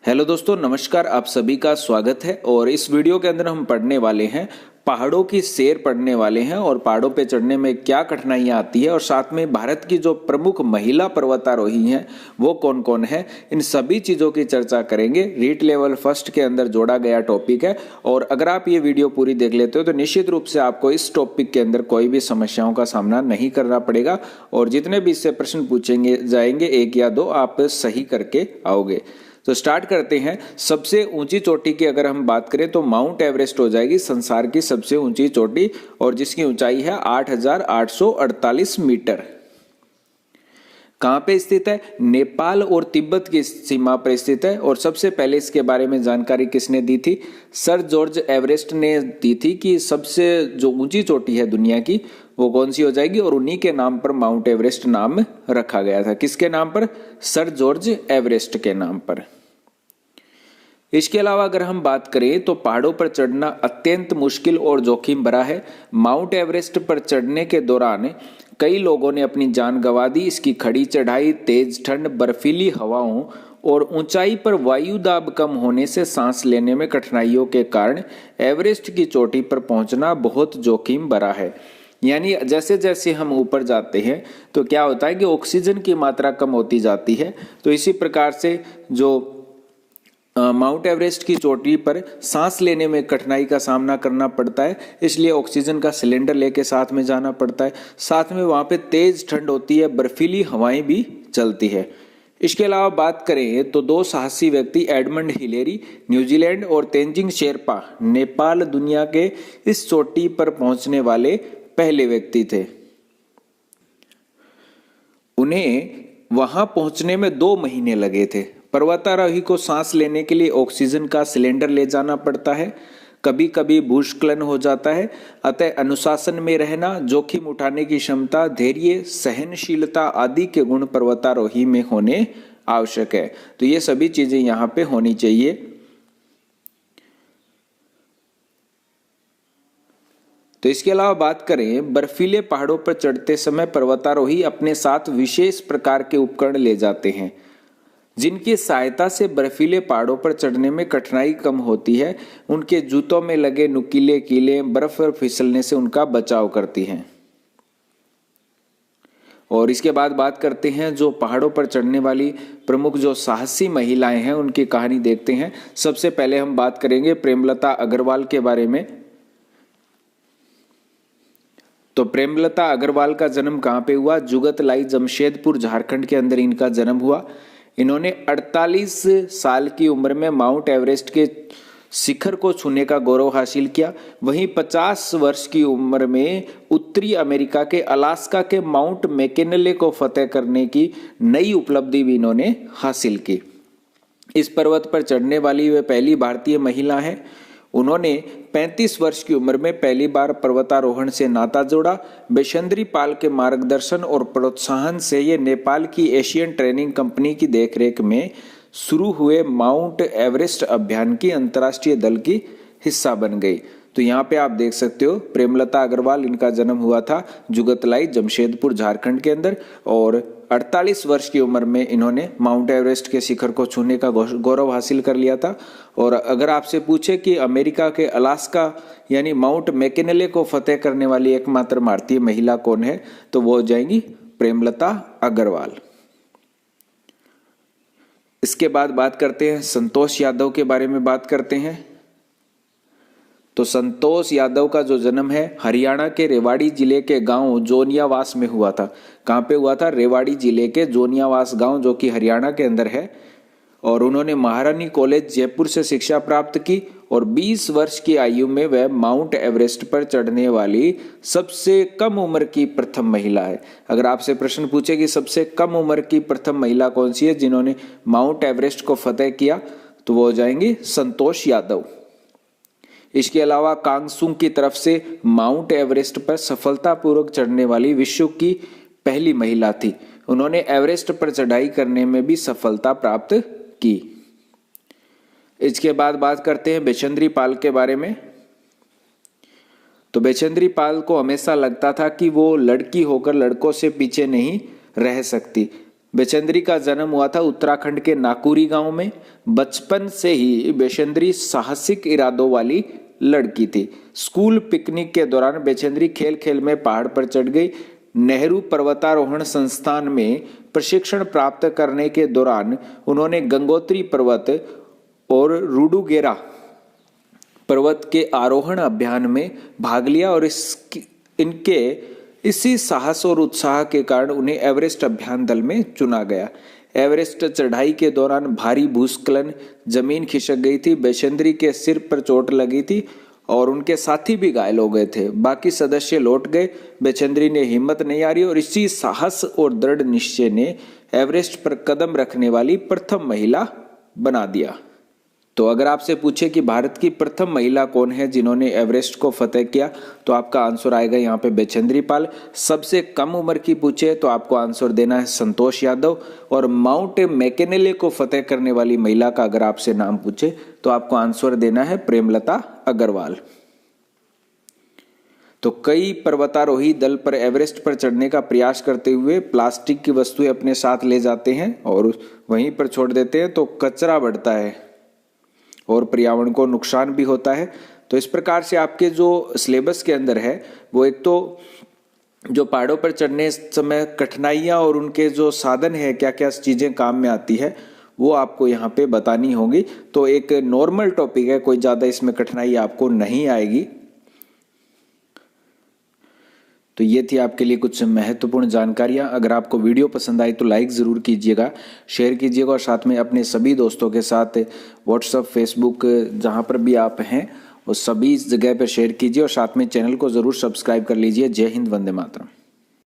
Hello दोस्तों, नमस्कार। आप सभी का स्वागत है। और इस वीडियो के अंदर हम पढ़ने वाले हैं, पहाड़ों की सैर पढ़ने वाले हैं और पहाड़ों पे चढ़ने में क्या कठिनाइयाँ आती है और साथ में भारत की जो प्रमुख महिला पर्वतारोही हैं वो कौन कौन है, इन सभी चीज़ों की चर्चा करेंगे। रीट लेवल फर्स्ट के अंदर जोड़ा गया टॉपिक है और अगर आप ये वीडियो पूरी देख लेते हो तो निश्चित रूप से आपको इस टॉपिक के अंदर कोई भी समस्याओं का सामना नहीं करना पड़ेगा और जितने भी इससे प्रश्न पूछेंगे जाएंगे एक या दो आप सही करके आओगे। तो स्टार्ट करते हैं। सबसे ऊंची चोटी की अगर हम बात करें तो माउंट एवरेस्ट हो जाएगी संसार की सबसे ऊंची चोटी और जिसकी ऊंचाई है 8,848 मीटर। कहाँ पे स्थित है? नेपाल और तिब्बत की सीमा पर स्थित है। और सबसे पहले इसके बारे में जानकारी किसने दी थी? सर जॉर्ज एवरेस्ट ने दी थी कि सबसे जो ऊंची चोटी है दुनिया की वो कौन सी हो जाएगी, और उन्हीं के नाम पर माउंट एवरेस्ट नाम रखा गया था। किसके नाम पर? सर जॉर्ज एवरेस्ट के नाम पर। इसके अलावा अगर हम बात करें तो पहाड़ों पर चढ़ना अत्यंत मुश्किल और जोखिम भरा है। माउंट एवरेस्ट पर चढ़ने के दौरान कई लोगों ने अपनी जान गंवा दी। इसकी खड़ी चढ़ाई, तेज ठंड, बर्फीली हवाओं और ऊंचाई पर वायु दाब कम होने से सांस लेने में कठिनाइयों के कारण एवरेस्ट की चोटी पर पहुंचना बहुत जोखिम भरा है। यानी जैसे जैसे हम ऊपर जाते हैं तो क्या होता है कि ऑक्सीजन की मात्रा कम होती जाती है। तो इसी प्रकार से जो माउंट एवरेस्ट की चोटी पर सांस लेने में कठिनाई का सामना करना पड़ता है, इसलिए ऑक्सीजन का सिलेंडर लेके साथ में जाना पड़ता है। साथ में वहाँ पे तेज ठंड होती है, बर्फीली हवाएं भी चलती है। इसके अलावा बात करें तो दो साहसी व्यक्ति एडमंड हिलेरी न्यूजीलैंड और तेंजिंग शेरपा नेपाल दुनिया के इस चोटी पर पहुंचने वाले पहले व्यक्ति थे। उन्हें वहां पहुंचने में 2 महीने लगे थे। पर्वतारोही को सांस लेने के लिए ऑक्सीजन का सिलेंडर ले जाना पड़ता है, कभी कभी भूस्खलन हो जाता है। अतः अनुशासन में रहना, जोखिम उठाने की क्षमता, धैर्य, सहनशीलता आदि के गुण पर्वतारोही में होने आवश्यक है। तो ये सभी चीजें यहाँ पे होनी चाहिए। तो इसके अलावा बात करें, बर्फीले पहाड़ों पर चढ़ते समय पर्वतारोही अपने साथ विशेष प्रकार के उपकरण ले जाते हैं जिनकी सहायता से बर्फीले पहाड़ों पर चढ़ने में कठिनाई कम होती है। उनके जूतों में लगे नुकीले कीले बर्फ पर फिसलने से उनका बचाव करती हैं। और इसके बाद बात करते हैं जो पहाड़ों पर चढ़ने वाली प्रमुख जो साहसी महिलाएं हैं उनकी कहानी देखते हैं। सबसे पहले हम बात करेंगे प्रेमलता अग्रवाल के बारे में। तो प्रेमलता अग्रवाल का जन्म कहाँ पे हुआ? जुगतलाई, जमशेदपुर, झारखंड के अंदर इनका जन्म हुआ। इन्होंने 48 साल की उम्र में माउंट एवरेस्ट के शिखर को छूने का गौरव हासिल किया। वहीं 50 वर्ष की उम्र में उत्तरी अमेरिका के अलास्का के माउंट मैकिनले को फतेह करने की नई उपलब्धि भी इन्होंने हासिल की। इस पर्वत पर चढ़ने वाली वे पहली भारतीय महिला हैं। उन्होंने 35 वर्ष की उम्र में पहली बार पर्वतारोहण से नाता जोड़ा। बेशंद्री पाल के मार्गदर्शन और प्रोत्साहन से ये नेपाल की एशियन ट्रेनिंग कंपनी की देखरेख में शुरू हुए माउंट एवरेस्ट अभियान की अंतर्राष्ट्रीय दल की हिस्सा बन गई। तो यहाँ पे आप देख सकते हो प्रेमलता अग्रवाल, इनका जन्म हुआ था जुगतलाई, जमशेदपुर, झारखंड के अंदर और 48 वर्ष की उम्र में इन्होंने माउंट एवरेस्ट के शिखर को छूने का गौरव हासिल कर लिया था। और अगर आपसे पूछे कि अमेरिका के अलास्का यानी माउंट मैकिनले को फतेह करने वाली एकमात्र भारतीय महिला कौन है, तो वो हो जाएंगी प्रेमलता अग्रवाल। इसके बाद बात करते हैं संतोष यादव के बारे में बात करते हैं। तो संतोष यादव का जो जन्म है हरियाणा के रेवाड़ी जिले के गांव जोनियावास में हुआ था। कहाँ पे हुआ था? रेवाड़ी जिले के जोनियावास गांव, जो कि हरियाणा के अंदर है। और उन्होंने महारानी कॉलेज जयपुर से शिक्षा प्राप्त की और 20 वर्ष की आयु में वह माउंट एवरेस्ट पर चढ़ने वाली सबसे कम उम्र की प्रथम महिला है। अगर आपसे प्रश्न पूछे कि सबसे कम उम्र की प्रथम महिला कौन सी है जिन्होंने माउंट एवरेस्ट को फतेह किया, तो वो हो जाएंगी संतोष यादव। इसके अलावा कांगसुंग की तरफ से माउंट एवरेस्ट पर सफलतापूर्वक चढ़ने वाली विश्व की पहली महिला थी। उन्होंने एवरेस्ट पर चढ़ाई करने में भी सफलता प्राप्त की। इसके बाद बात करते हैं बेचेंद्री पाल के बारे में। तो बेचेंद्री पाल को हमेशा लगता था कि वो लड़की होकर लड़कों से पीछे नहीं रह सकती। बेचेंद्री का जन्म हुआ था उत्तराखंड के नाकुरी गांव में। बचपन से ही बेचेंद्री साहसिक इरादों वाली लड़की थी। स्कूल पिकनिक के दौरान बेचेंद्री खेल खेल में पहाड़ पर चढ़ गई। नेहरू पर्वतारोहण संस्थान में प्रशिक्षण प्राप्त करने के दौरान उन्होंने गंगोत्री पर्वत और रुडुगेरा पर्वत के आरोहण अभियान में भाग लिया और इनके इसी साहस और उत्साह के कारण उन्हें एवरेस्ट अभियान दल में चुना गया। एवरेस्ट चढ़ाई के दौरान भारी भूस्खलन, जमीन खिसक गई थी, बेचेंद्री के सिर पर चोट लगी थी और उनके साथी भी घायल हो गए थे। बाकी सदस्य लौट गए। बेचेंद्री ने हिम्मत नहीं हारी और इसी साहस और दृढ़ निश्चय ने एवरेस्ट पर कदम रखने वाली प्रथम महिला बना दिया। तो अगर आपसे पूछे कि भारत की प्रथम महिला कौन है जिन्होंने एवरेस्ट को फतेह किया, तो आपका आंसर आएगा यहाँ पे बेचेंद्री पाल। सबसे कम उम्र की पूछे तो आपको आंसर देना है संतोष यादव। और माउंट मैकिनेले को फतेह करने वाली महिला का अगर आपसे नाम पूछे तो आपको आंसर देना है प्रेमलता अग्रवाल। तो कई पर्वतारोही दल पर एवरेस्ट पर चढ़ने का प्रयास करते हुए प्लास्टिक की वस्तुएं अपने साथ ले जाते हैं और वहीं पर छोड़ देते हैं, तो कचरा बढ़ता है और पर्यावरण को नुकसान भी होता है। तो इस प्रकार से आपके जो सिलेबस के अंदर है वो एक तो जो पहाड़ों पर चढ़ने समय कठिनाइयां और उनके जो साधन है, क्या क्या चीजें काम में आती है, वो आपको यहाँ पे बतानी होगी। तो एक नॉर्मल टॉपिक है, कोई ज्यादा इसमें कठिनाई आपको नहीं आएगी। तो ये थी आपके लिए कुछ महत्वपूर्ण जानकारियां। अगर आपको वीडियो पसंद आई तो लाइक ज़रूर कीजिएगा, शेयर कीजिएगा और साथ में अपने सभी दोस्तों के साथ व्हाट्सएप, फेसबुक, जहां पर भी आप हैं उस सभी जगह पर शेयर कीजिए और साथ में चैनल को ज़रूर सब्सक्राइब कर लीजिए। जय हिंद, वंदे मातरम।